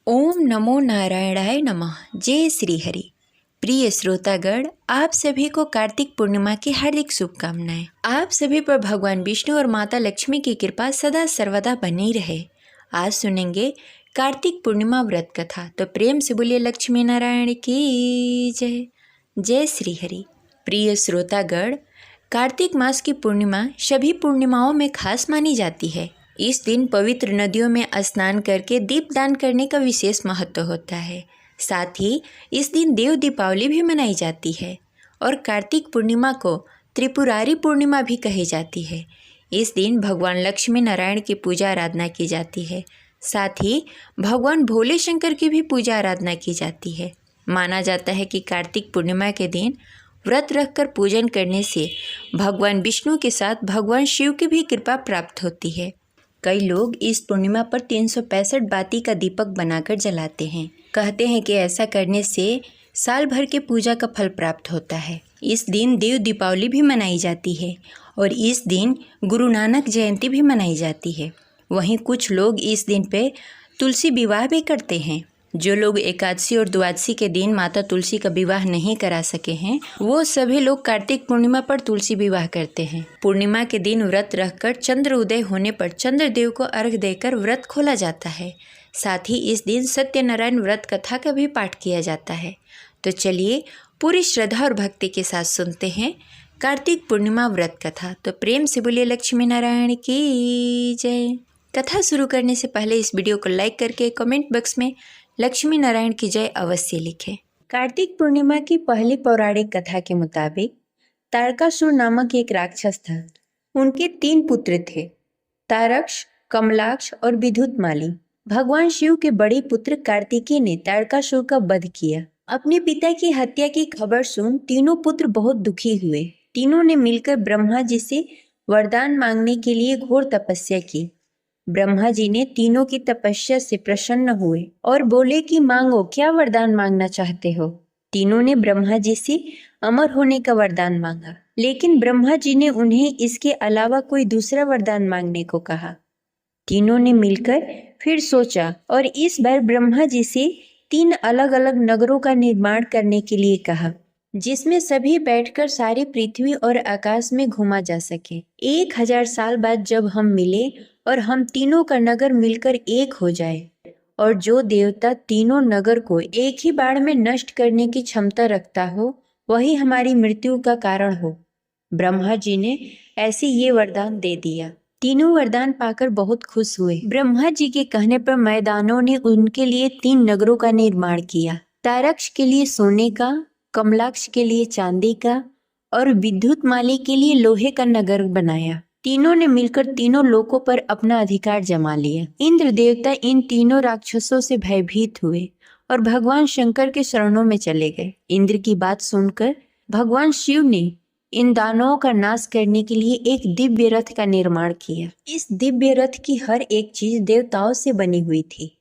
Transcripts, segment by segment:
ओम नमो नारायणाय नमः। जय श्री हरि। प्रिय श्रोतागण, आप सभी को कार्तिक पूर्णिमा की हार्दिक शुभकामनाएं। आप सभी पर भगवान विष्णु और माता लक्ष्मी की कृपा सदा सर्वदा बनी रहे। आज सुनेंगे कार्तिक पूर्णिमा व्रत कथा, तो प्रेम से बोलिए लक्ष्मी नारायण की जय। जय श्री हरि। प्रिय श्रोतागण, कार्तिक मास की पूर्णिमा सभी पूर्णिमाओं में खास मानी जाती है। इस दिन पवित्र नदियों में स्नान करके दीपदान करने का विशेष महत्व होता है। साथ ही इस दिन देव दीपावली भी मनाई जाती है और कार्तिक पूर्णिमा को त्रिपुरारी पूर्णिमा भी कही जाती है। इस दिन भगवान लक्ष्मी नारायण की पूजा आराधना की जाती है। साथ ही भगवान भोले शंकर की भी पूजा आराधना की जाती है। माना जाता है कि कार्तिक पूर्णिमा के दिन व्रत रखकर पूजन करने से भगवान विष्णु के साथ भगवान शिव की भी कृपा प्राप्त होती है। कई लोग इस पूर्णिमा पर 365 बाती का दीपक बनाकर जलाते हैं। कहते हैं कि ऐसा करने से साल भर के पूजा का फल प्राप्त होता है। इस दिन देव दीपावली भी मनाई जाती है और इस दिन गुरु नानक जयंती भी मनाई जाती है। वहीं कुछ लोग इस दिन पे तुलसी विवाह भी करते हैं। जो लोग एकादशी और द्वादशी के दिन माता तुलसी का विवाह नहीं करा सके हैं, वो सभी लोग कार्तिक पूर्णिमा पर तुलसी विवाह करते हैं। पूर्णिमा के दिन व्रत रखकर चंद्र उदय होने पर चंद्रदेव को अर्घ देकर व्रत खोला जाता है। साथ ही इस दिन सत्यनारायण व्रत कथा का भी पाठ किया जाता है। तो चलिए पूरी श्रद्धा और भक्ति के साथ सुनते हैं कार्तिक पूर्णिमा व्रत कथा। तो प्रेम से बोलिए लक्ष्मी नारायण की जय। कथा शुरू करने से पहले इस वीडियो को लाइक करके कमेंट बॉक्स में लक्ष्मी नारायण की जय अवश्य लिखें। कार्तिक पूर्णिमा की पहली पौराणिक कथा के मुताबिक तारकासुर नामक एक राक्षस था। उनके 3 पुत्र थे, तारक्ष, कमलाक्ष और विद्युतमाली। भगवान शिव के बड़े पुत्र कार्तिकेय ने तारकासुर का वध किया। अपने पिता की हत्या की खबर सुन तीनों पुत्र बहुत दुखी हुए। तीनों ने मिलकर ब्रह्मा जी से वरदान मांगने के लिए घोर तपस्या की। ब्रह्मा जी ने तीनों की तपस्या से प्रसन्न हुए और बोले कि मांगो, क्या वरदान मांगना चाहते हो। तीनों ने ब्रह्मा जी से अमर होने का वरदान मांगा, लेकिन ब्रह्मा जी ने उन्हें इसके अलावा कोई दूसरा वरदान मांगने को कहा। तीनों ने मिलकर फिर सोचा और इस बार ब्रह्मा जी से 3 अलग अलग नगरों का निर्माण करने के लिए कहा, जिसमें सभी बैठकर सारी पृथ्वी और आकाश में घूमा जा सके। 1000 साल बाद जब हम मिले और हम तीनों का नगर मिलकर एक हो जाए और जो देवता तीनों नगर को एक ही बाण में नष्ट करने की क्षमता रखता हो, वही हमारी मृत्यु का कारण हो। ब्रह्मा जी ने ऐसे ये वरदान दे दिया। तीनों वरदान पाकर बहुत खुश हुए। ब्रह्मा जी के कहने पर मैदानों ने उनके लिए 3 नगरों का निर्माण किया। तारक्ष के लिए सोने का, कमलाक्ष के लिए चांदी का और विद्युतमाली के लिए लोहे का नगर बनाया। तीनों ने मिलकर तीनों लोकों पर अपना अधिकार जमा लिया। इंद्र देवता इन तीनों राक्षसों से भयभीत हुए और भगवान शंकर के शरणों में चले गए। इंद्र की बात सुनकर भगवान शिव ने इन दानवों का नाश करने के लिए एक दिव्य रथ का निर्माण किया। इस दिव्य रथ की हर एक चीज देवताओं से बनी हुई थी।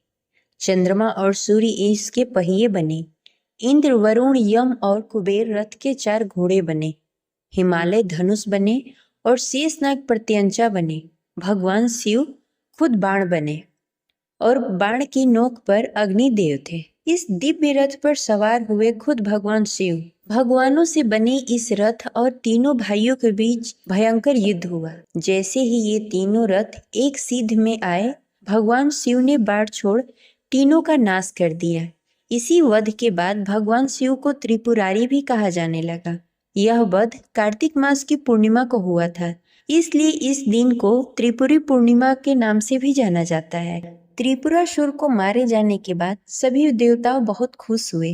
चंद्रमा और सूर्य इसके पहिए बने। इंद्र, वरुण, यम और कुबेर रथ के 4 घोड़े बने। हिमालय धनुष बने और शेषनाग प्रत्यंचा बने। भगवान शिव खुद बाण बने और बाण की नोक पर अग्निदेव थे। इस दिव्य रथ पर सवार हुए खुद भगवान शिव। भगवानों से बने इस रथ और तीनों भाइयों के बीच भयंकर युद्ध हुआ। जैसे ही ये तीनों रथ एक सीध में आए, भगवान शिव ने बाण छोड़ तीनों का नाश कर दिया। इसी वध के बाद भगवान शिव को त्रिपुरारी भी कहा जाने लगा। यह वध कार्तिक मास की पूर्णिमा को हुआ था, इसलिए इस दिन को त्रिपुरी पूर्णिमा के नाम से भी जाना जाता है। त्रिपुरासुर को मारे जाने के बाद सभी देवता बहुत खुश हुए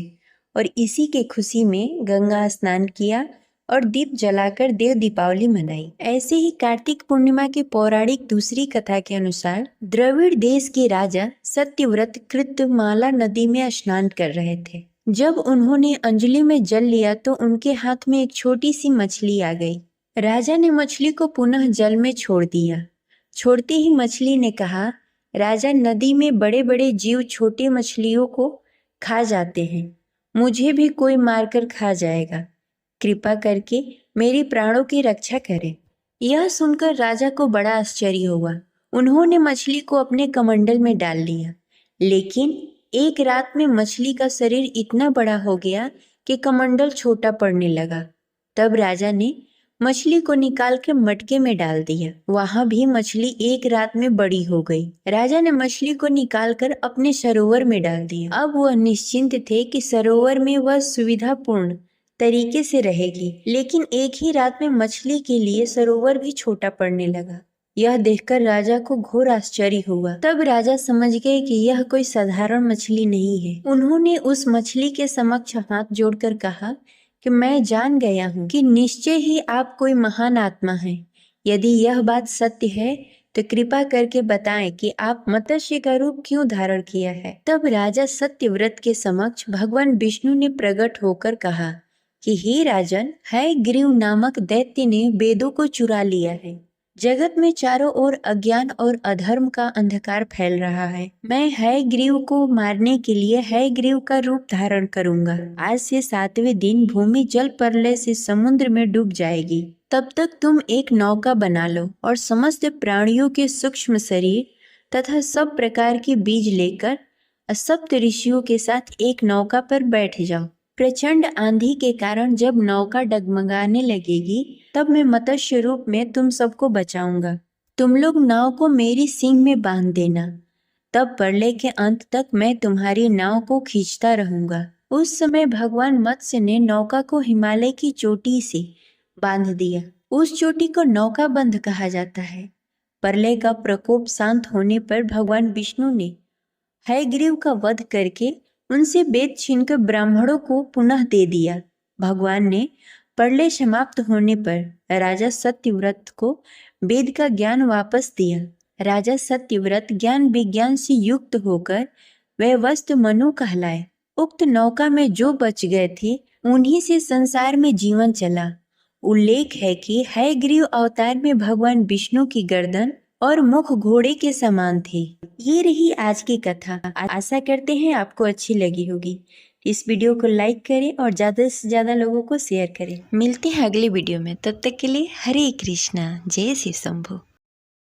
और इसी के खुशी में गंगा स्नान किया और दीप जलाकर देव दीपावली मनाई। ऐसे ही कार्तिक पूर्णिमा की पौराणिक दूसरी कथा के अनुसार द्रविड़ देश के राजा सत्यव्रत कृतमाला नदी में स्नान कर रहे थे। जब उन्होंने अंजलि में जल लिया तो उनके हाथ में एक छोटी सी मछली आ गई। राजा ने मछली को पुनः जल में छोड़ दिया। छोड़ते ही मछली ने कहा, राजा, नदी में बड़े बड़े जीव छोटी मछलियों को खा जाते हैं, मुझे भी कोई मारकर खा जाएगा, कृपा करके मेरी प्राणों की रक्षा करें। यह सुनकर राजा को बड़ा आश्चर्य हुआ। उन्होंने मछली को अपने कमंडल में डाल लिया, लेकिन एक रात में मछली का शरीर इतना बड़ा हो गया कि कमंडल छोटा पड़ने लगा। तब राजा ने मछली को निकाल के मटके में डाल दिया। वहां भी मछली एक रात में बड़ी हो गई। राजा ने मछली को निकालकर अपने सरोवर में डाल दिया। अब वह निश्चिंत थे कि सरोवर में वह सुविधापूर्ण तरीके से रहेगी। लेकिन एक ही रात में मछली के लिए सरोवर भी छोटा पड़ने लगा। यह देखकर राजा को घोर आश्चर्य हुआ। तब राजा समझ गए कि यह कोई साधारण मछली नहीं है। उन्होंने उस मछली के समक्ष हाथ जोड़कर कहा कि मैं जान गया हूँ कि निश्चय ही आप कोई महान आत्मा हैं। यदि यह बात सत्य है तो कृपा करके बताएं कि आप मत्स्य का रूप क्यों धारण किया है। तब राजा सत्यव्रत के समक्ष भगवान विष्णु ने प्रकट होकर कहा कि हे राजन, हयग्रीव नामक दैत्य ने वेदों को चुरा लिया है। जगत में चारों ओर अज्ञान और अधर्म का अंधकार फैल रहा है। मैं हयग्रीव को मारने के लिए हयग्रीव का रूप धारण करूंगा। आज से 7वें दिन भूमि जल प्रलय से समुद्र में डूब जाएगी। तब तक तुम एक नौका बना लो और समस्त प्राणियों के सूक्ष्म शरीर तथा सब प्रकार के बीज लेकर सप्त ऋषियों के साथ एक नौका पर बैठ जाओ। प्रचंड आंधी के कारण जब नौका डगमगाने लगेगी तब मैं मत्स्य रूप में तुम सबको बचाऊंगा। तुम लोग नाव को मेरी सींग में बांध देना। तब प्रलय के अंत तक मैं तुम्हारी नाव को खींचता रहूंगा। उस समय भगवान मत्स्य ने नौका को हिमालय की चोटी से बांध दिया। उस चोटी को नौका बंध कहा जाता है। प्रलय का प्रकोप शांत होने पर भगवान विष्णु ने हयग्रीव का वध करके उनसे वेद छीनकर ब्राह्मणों को पुनः दे दिया। भगवान ने प्रलय समाप्त होने पर राजा सत्यव्रत को वेद का ज्ञान वापस दिया। राजा सत्यव्रत ज्ञान विज्ञान से युक्त होकर वैवस्वत मनु कहलाए। उक्त नौका में जो बच गए थे उन्हीं से संसार में जीवन चला। उल्लेख है कि हयग्रीव अवतार में भगवान विष्णु की गर्दन और मुख घोड़े के समान थे। ये रही आज की कथा। आशा करते हैं आपको अच्छी लगी होगी। इस वीडियो को लाइक करें और ज़्यादा से ज़्यादा लोगों को शेयर करें। मिलते हैं अगले वीडियो में। तब तक के लिए हरे कृष्णा, जय शिव शंभू।